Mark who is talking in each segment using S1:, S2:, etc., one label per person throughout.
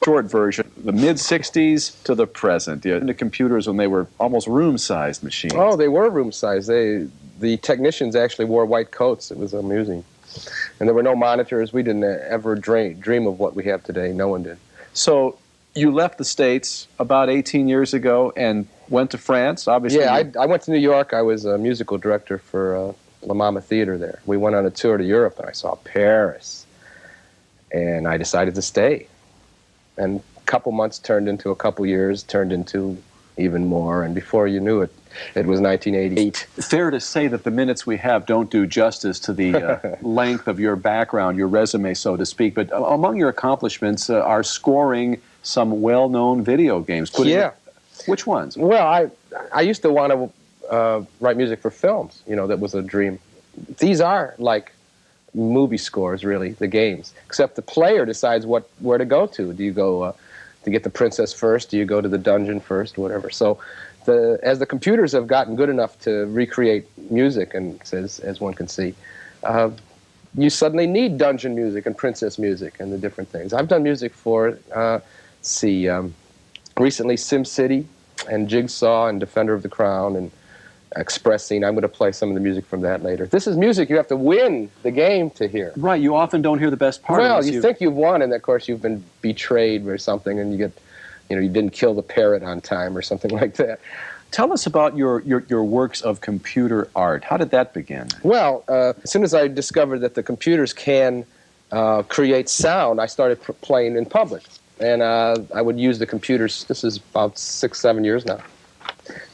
S1: short version, the mid-'60s to the present. Into computers when they were almost room-sized machines.
S2: Oh, they were room-sized. The technicians actually wore white coats. It was amusing. And there were no monitors. We didn't ever dream of what we have today. No one did.
S1: So you left the States about 18 years ago and went to France, obviously.
S2: Yeah, I went to New York. I was a musical director for La Mama Theater there. We went on a tour to Europe, and I saw Paris. And I decided to stay. And a couple months turned into a couple years, turned into even more. And before you knew it, it was 1988.
S1: Fair to say that the minutes we have don't do justice to the length of your background, your resume, so to speak. But among your accomplishments are scoring some well-known video games.
S2: Yeah.
S1: Which ones?
S2: Well, I used to want to write music for films. You know, that was a dream. These are like movie scores, really, the games. Except the player decides where to go to. Do you go to get the princess first? Do you go to the dungeon first? Whatever. So as the computers have gotten good enough to recreate music, and as one can see, you suddenly need dungeon music and princess music and the different things. I've done music for, recently SimCity and Jigsaw and Defender of the Crown and Expressing. I'm going to play some of the music from that later. This is music you have to win the game to hear.
S1: Right, you often don't hear the best part.
S2: Well, you think you've won, and of course you've been betrayed or something, and you get, you didn't kill the parrot on time or something like that.
S1: Tell us about your works of computer art. How did that begin?
S2: Well, as soon as I discovered that the computers can create sound, I started playing in public. And I would use the computers, this is about 6, 7 years now.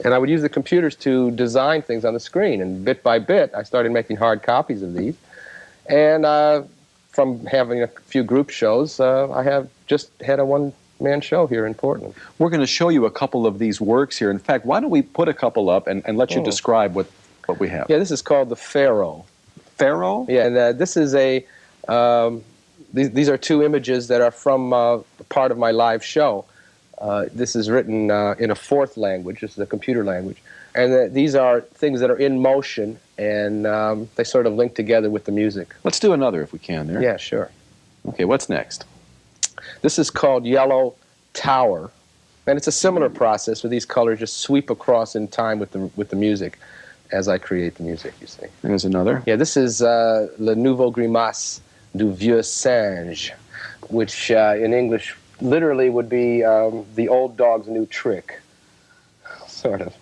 S2: And I would use the computers to design things on the screen. And bit by bit, I started making hard copies of these. And from having a few group shows, I have just had a one-man show here in Portland.
S1: We're going to show you a couple of these works here. In fact, why don't we put a couple up and let you describe what we have.
S2: Yeah, this is called the Pharaoh.
S1: Pharaoh?
S2: Yeah, and this is a... These are two images that are from part of my live show. This is written in a fourth language. This is a computer language. And these are things that are in motion, and they sort of link together with the music.
S1: Let's do another if we can there.
S2: Yeah, sure.
S1: Okay, what's next?
S2: This is called Yellow Tower. And it's a similar process where these colors just sweep across in time with the music as I create the music, you see.
S1: There's another.
S2: Yeah, this is Le Nouveau Grimace du Vieux Singe, which in English literally would be the old dog's new trick, sort of.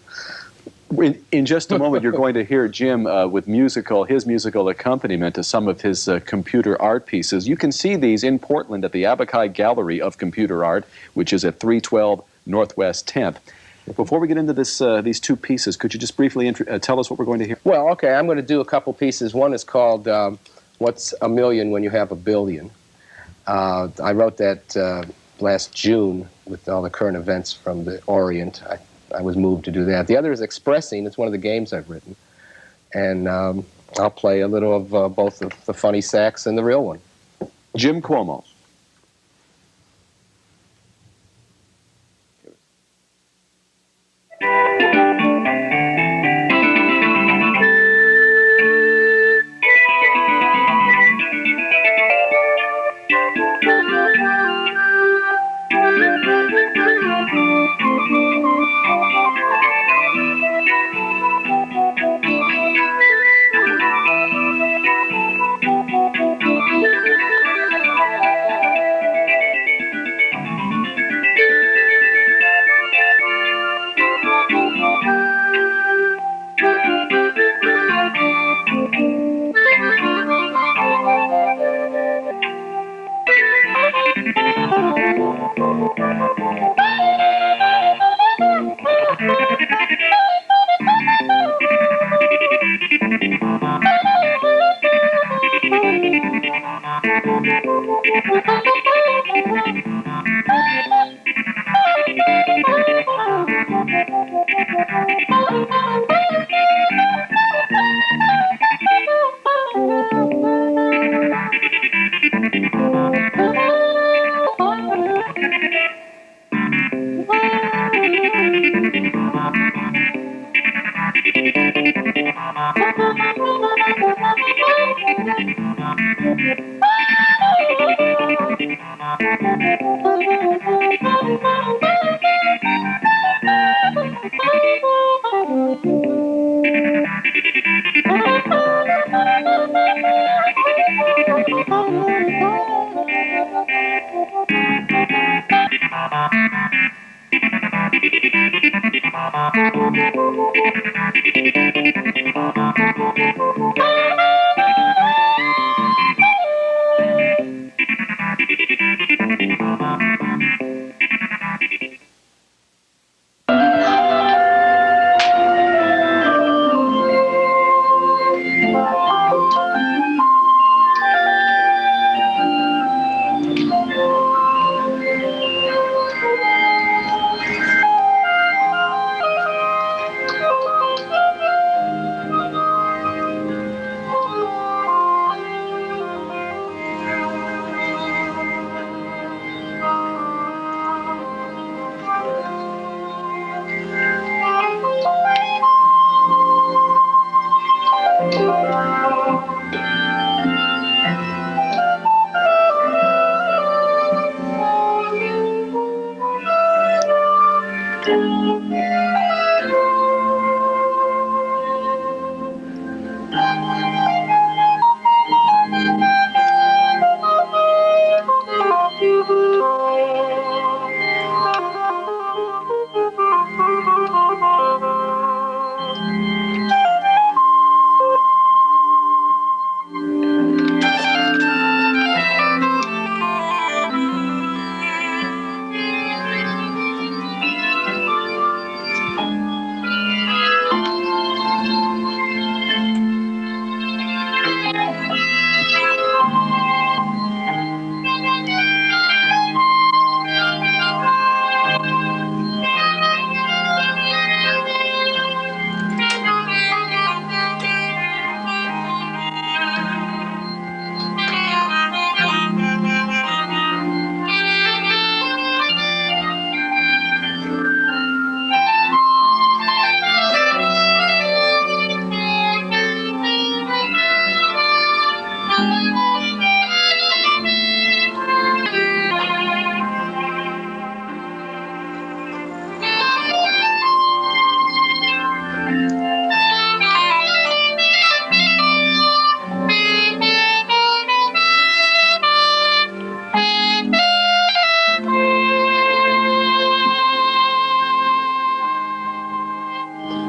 S1: In just a moment, you're going to hear Jim with his musical accompaniment to some of his computer art pieces. You can see these in Portland at the Abakai Gallery of Computer Art, which is at 312 Northwest 10th. Before we get into these two pieces, could you just briefly tell us what we're going to hear?
S2: Well, okay, I'm going to do a couple pieces. One is called What's a Million When You Have a Billion? I wrote that last June with all the current events from the Orient. I was moved to do that. The other is Expressing. It's one of the games I've written. And I'll play a little of both the funny sax and the real one.
S1: Jim Cuomo.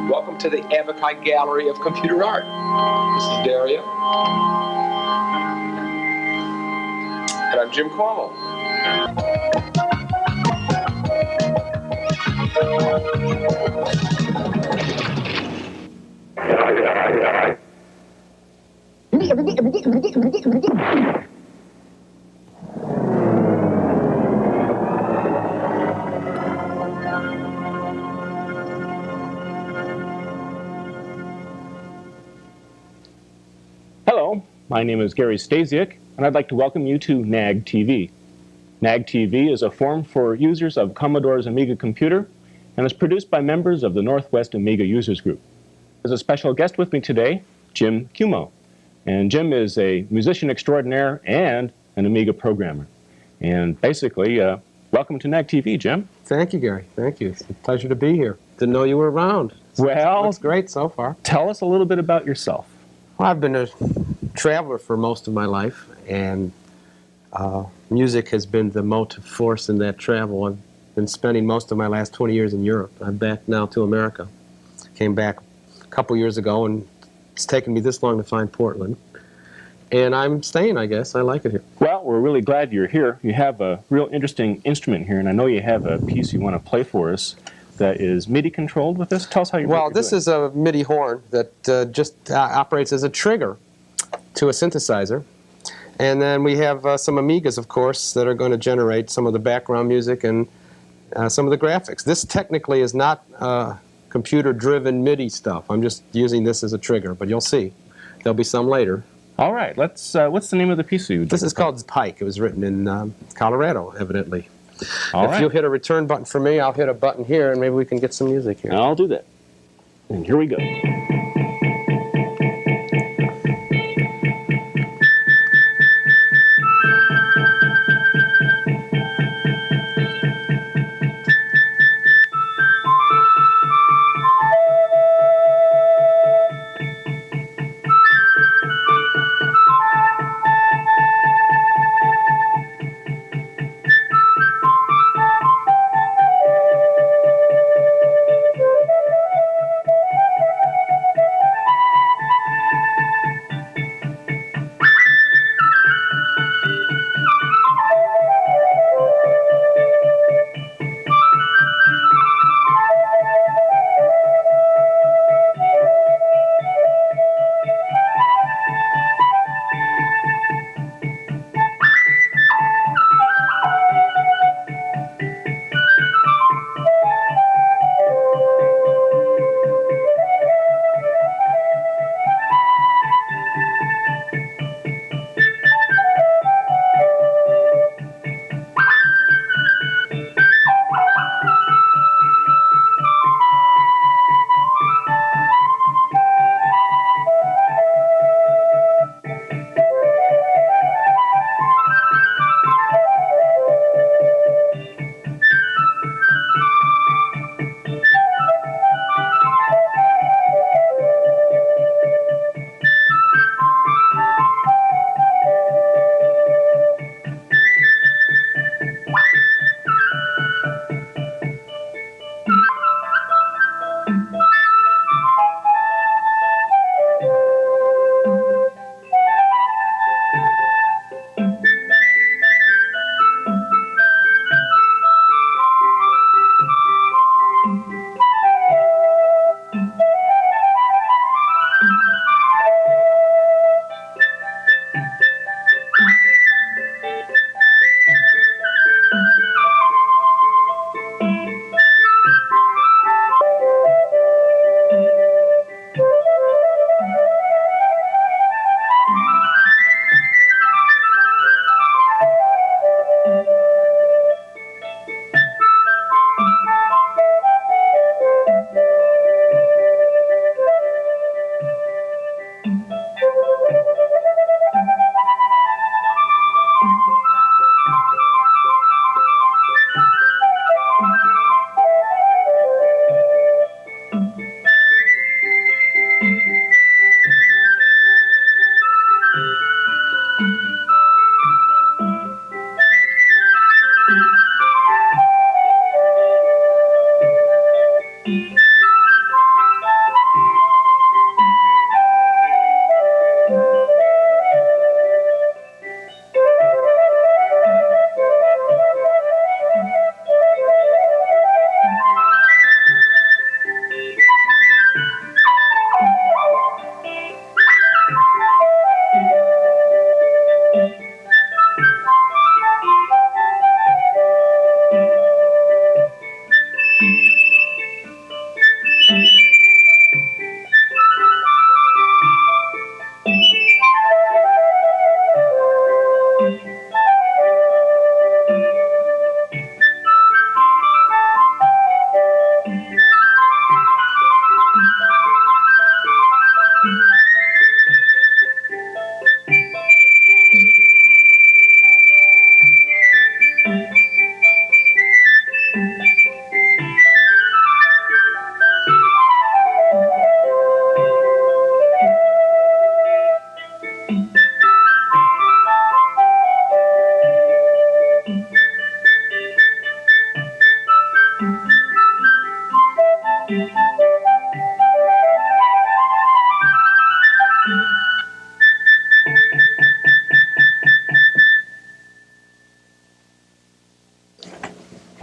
S2: Welcome to the Amiga Gallery of Computer Art. This is Daria. And I'm Jim Cuomo.
S3: Hello, my name is Gary Stasiak, and I'd like to welcome you to NAG-TV. NAG-TV is a forum for users of Commodore's Amiga computer and is produced by members of the Northwest Amiga Users Group. There's a special guest with me today, Jim Cuomo. And Jim is a musician extraordinaire and an Amiga programmer. And basically, welcome to NAG-TV, Jim.
S2: Thank you, Gary. Thank you. It's a pleasure to be here. Didn't know you were around.
S3: Well,
S2: Looks great so far.
S3: Tell us a little bit about yourself.
S2: Well, I've been a traveler for most of my life, and music has been the motive force in that travel. I've been spending most of my last 20 years in Europe. I'm back now to America. Came back a couple years ago, and it's taken me this long to find Portland. And I'm staying, I guess. I like it here.
S3: Well, we're really glad you're here. You have a real interesting instrument here, and I know you have a piece you want to play for us that is MIDI controlled with this. Tell us how you.
S2: Well, this is a MIDI horn that just operates as a trigger to a synthesizer. And then we have some Amigas, of course, that are going to generate some of the background music and some of the graphics. This technically is not computer-driven MIDI stuff. I'm just using this as a trigger, but you'll see. There'll be some later.
S3: All right. Let's. What's the name of the piece you?
S2: This is called Pike. It was written in Colorado, evidently.
S3: All right.
S2: If you hit a return button for me, I'll hit a button here, and maybe we can get some music here.
S3: I'll do that. And here we go.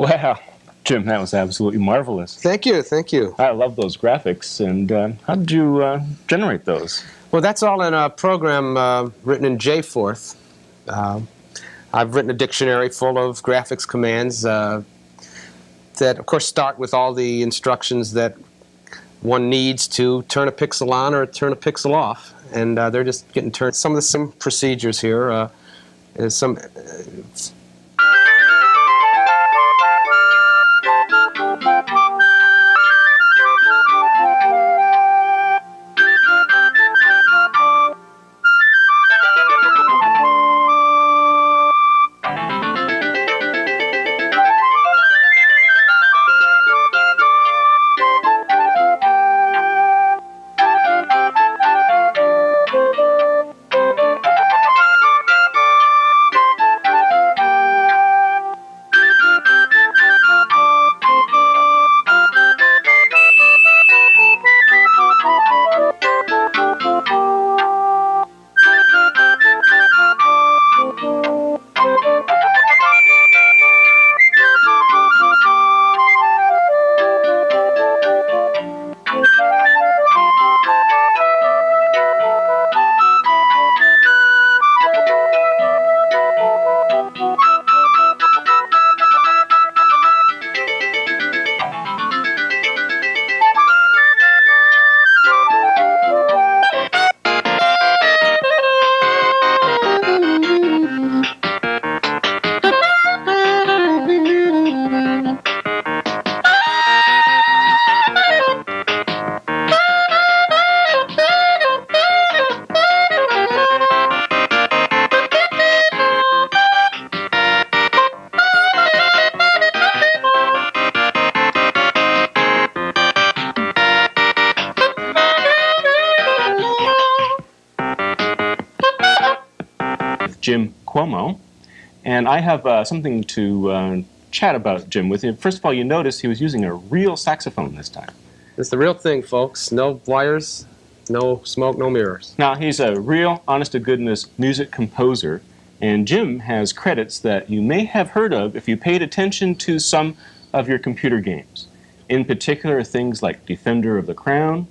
S3: Wow, Jim, that was absolutely marvelous.
S2: Thank you, thank you.
S3: I love those graphics. And how did you generate those?
S2: Well, that's all in a program written in JForth. I've written a dictionary full of graphics commands that, of course, start with all the instructions that one needs to turn a pixel on or turn a pixel off. And they're just getting turned. Some of the sim procedures here is some...
S3: Jim Cuomo, and I have something to chat about Jim with you. First of all, you notice he was using a real saxophone this time.
S2: It's the real thing, folks. No wires, no smoke, no mirrors.
S3: Now, he's a real, honest-to-goodness music composer, and Jim has credits that you may have heard of if you paid attention to some of your computer games. In particular, things like Defender of the Crown,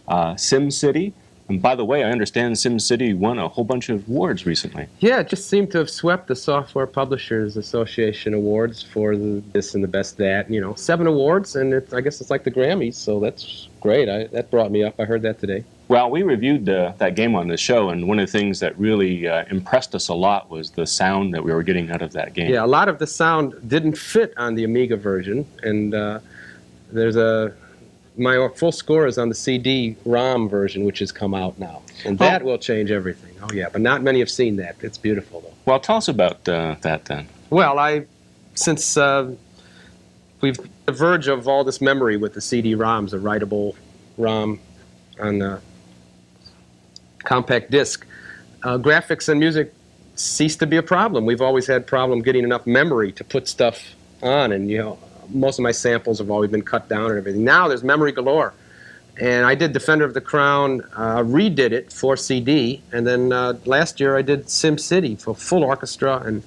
S3: SimCity. And by the way, I understand SimCity won a whole bunch of awards recently.
S2: Yeah, it just seemed to have swept the Software Publishers Association awards for this and the best that. You know, 7 awards, and I guess it's like the Grammys, so that's great. That brought me up. I heard that today.
S3: Well, we reviewed that game on the show, and one of the things that really impressed us a lot was the sound that we were getting out of that game.
S2: Yeah, a lot of the sound didn't fit on the Amiga version, and my full score is on the CD-ROM version, which has come out now. And that will change everything. Oh, yeah, but not many have seen that. It's beautiful, though.
S3: Well, tell us about that, then.
S2: Well, since we've on the verge of all this memory with the CD-ROMs, a writable ROM on a compact disc, graphics and music ceased to be a problem. We've always had problem getting enough memory to put stuff on, and, you know, most of my samples have always been cut down and everything. Now there's memory galore. And I did Defender of the Crown, redid it for CD, and then last year I did SimCity for full orchestra, and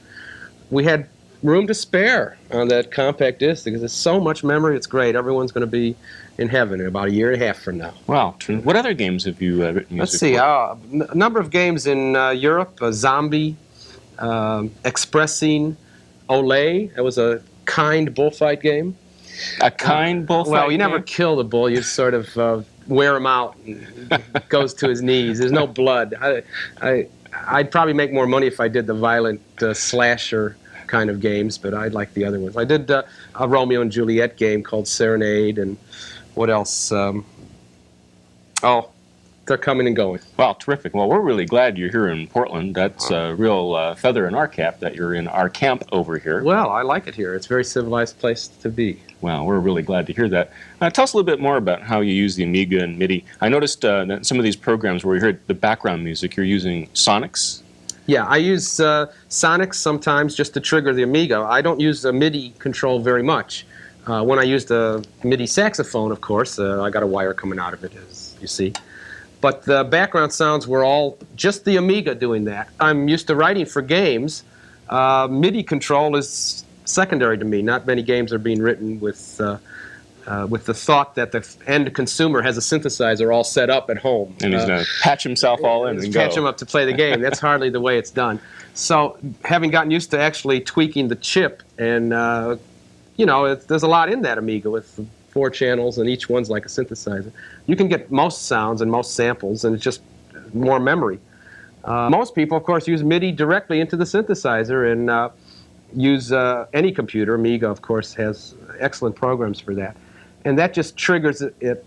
S2: we had room to spare on that compact disc because there's so much memory, it's great. Everyone's going to be in heaven in about a year and a half from now.
S3: Wow. What other games have you written music
S2: Let's see,
S3: for?
S2: A number of games in Europe, Zombie, Expressing, Olay, that was a kind bullfight game.
S3: A kind bullfight
S2: Well, you never
S3: game?
S2: kill the bull, you sort of wear him out and goes to his knees. There's no blood. I'd probably make more money if I did the violent slasher kind of games, but I like the other ones. I did a Romeo and Juliet game called Serenade, and what else? They're coming and going.
S3: Well, terrific. Well, we're really glad you're here in Portland. That's a real feather in our cap that you're in our camp over here.
S2: Well, I like it here. It's a very civilized place to be.
S3: Well, we're really glad to hear that. Tell us a little bit more about how you use the Amiga and MIDI. I noticed that some of these programs where you heard the background music, you're using Sonics.
S2: Yeah, I use Sonics sometimes just to trigger the Amiga. I don't use the MIDI control very much. When I use the MIDI saxophone, of course, I got a wire coming out of it, as you see. But the background sounds were all just the Amiga doing that. I'm used to writing for games. MIDI control is secondary to me. Not many games are being written with the thought that the end consumer has a synthesizer all set up at home.
S3: And he's going to patch himself all in and go.
S2: Patch him up to play the game. That's hardly the way it's done. So having gotten used to actually tweaking the chip, and you know, there's a lot in that Amiga with 4 channels, and each one's like a synthesizer. You can get most sounds and most samples, and it's just more memory. Most people, of course, use MIDI directly into the synthesizer and use any computer. Amiga, of course, has excellent programs for that. And that just triggers it.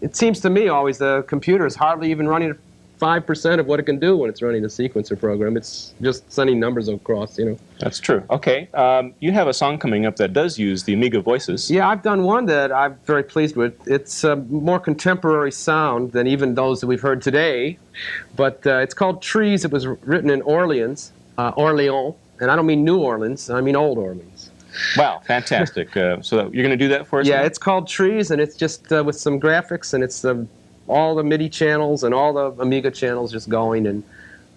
S2: It seems to me always the computer is hardly even running 5% of what it can do when it's running a sequencer program. It's just sending numbers across, you know.
S3: That's true. Okay. You have a song coming up that does use the Amiga voices.
S2: Yeah, I've done one that I'm very pleased with. It's a more contemporary sound than even those that we've heard today. But it's called Trees. It was written in Orleans, and I don't mean New Orleans, I mean Old Orleans.
S3: Wow, fantastic. So you're going to do that for us?
S2: Yeah,
S3: now?
S2: it's called Trees, and it's just with some graphics, and it's all the MIDI channels and all the Amiga channels just going, and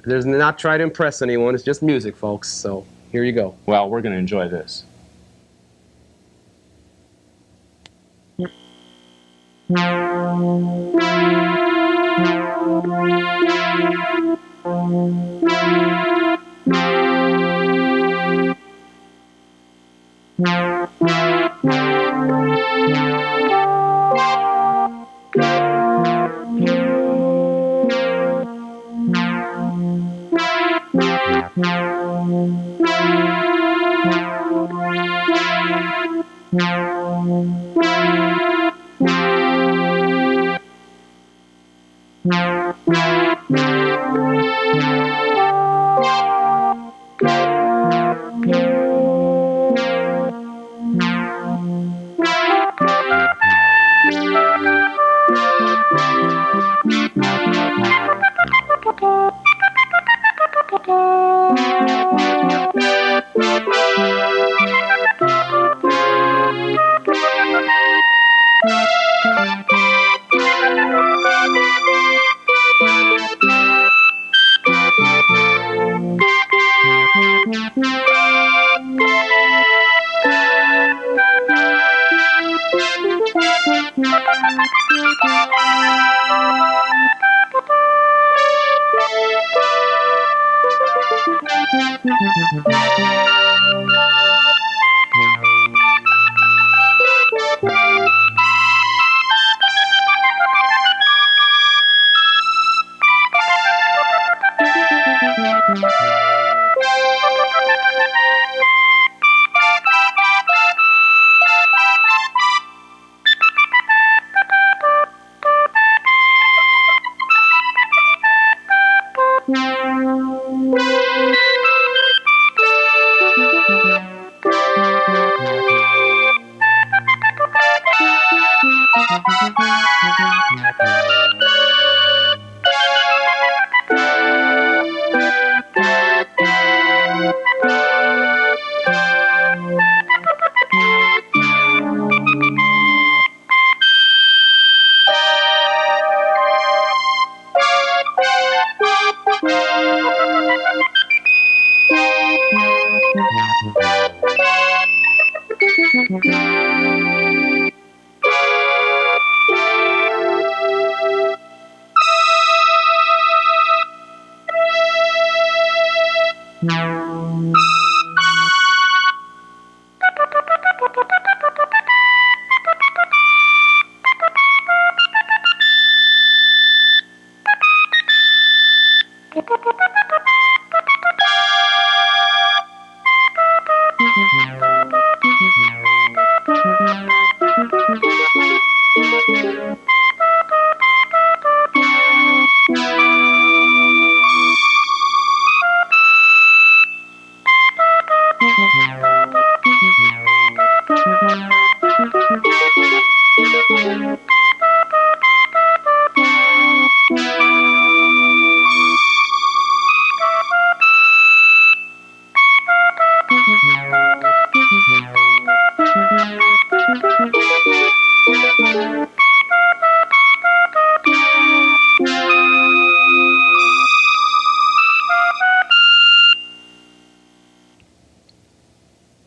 S2: there's not try to impress anyone. It's just music, folks. So here you go.
S3: Well, we're going to enjoy this.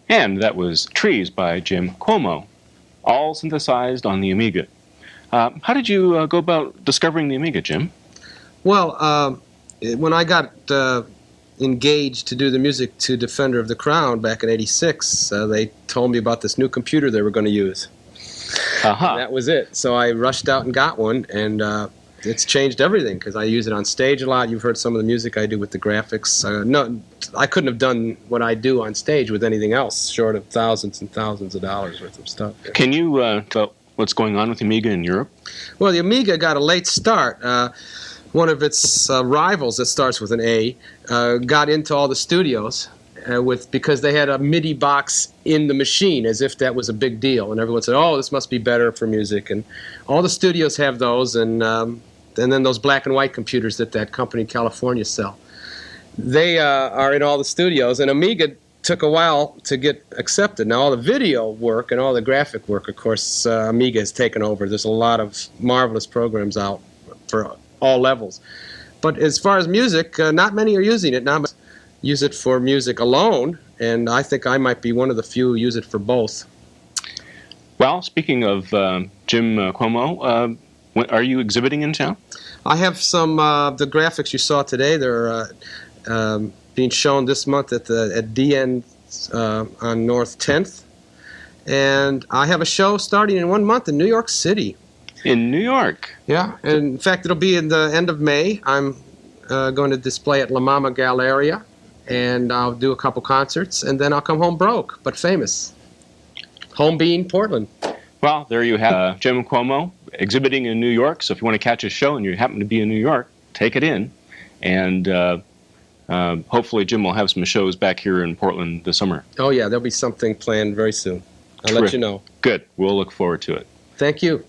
S3: And that was Trees by Jim Cuomo, all synthesized on the Amiga. How did you go about discovering the Amiga, Jim?
S2: Well, when I got engaged to do the music to Defender of the Crown back in '86, they told me about this new computer they were going to use. And that was it. So I rushed out and got one, and it's changed everything because I use it on stage a lot. You've heard some of the music I do with the graphics. No, I couldn't have done what I do on stage with anything else, short of thousands and thousands of dollars worth of stuff.
S3: Can you tell what's going on with the Amiga in Europe?
S2: Well, the Amiga got a late start. One of its rivals that starts with an A got into all the studios because they had a MIDI box in the machine, as if that was a big deal. And everyone said, oh, this must be better for music. And all the studios have those, and then those black and white computers that company in California sell. They are in all the studios, and Amiga took a while to get accepted. Now, all the video work and all the graphic work, of course, Amiga has taken over. There's a lot of marvelous programs out for all levels. But as far as music, not many are using it now. Use it for music alone, and I think I might be one of the few who use it for both.
S3: Well, speaking of Jim Cuomo, are you exhibiting in town?
S2: I have some the graphics you saw today. They're being shown this month at DN on North 10th, and I have a show starting in 1 month in New York City.
S3: In New York?
S2: Yeah, and in fact, it'll be in the end of May. I'm going to display at La Mama Galleria, and I'll do a couple concerts, and then I'll come home broke, but famous. Home being Portland.
S3: Well, there you have Jim Cuomo exhibiting in New York, so if you want to catch a show and you happen to be in New York, take it in. And hopefully Jim will have some shows back here in Portland this summer.
S2: Oh, yeah, there'll be something planned very soon. I'll let you know.
S3: Good. We'll look forward to it.
S2: Thank you.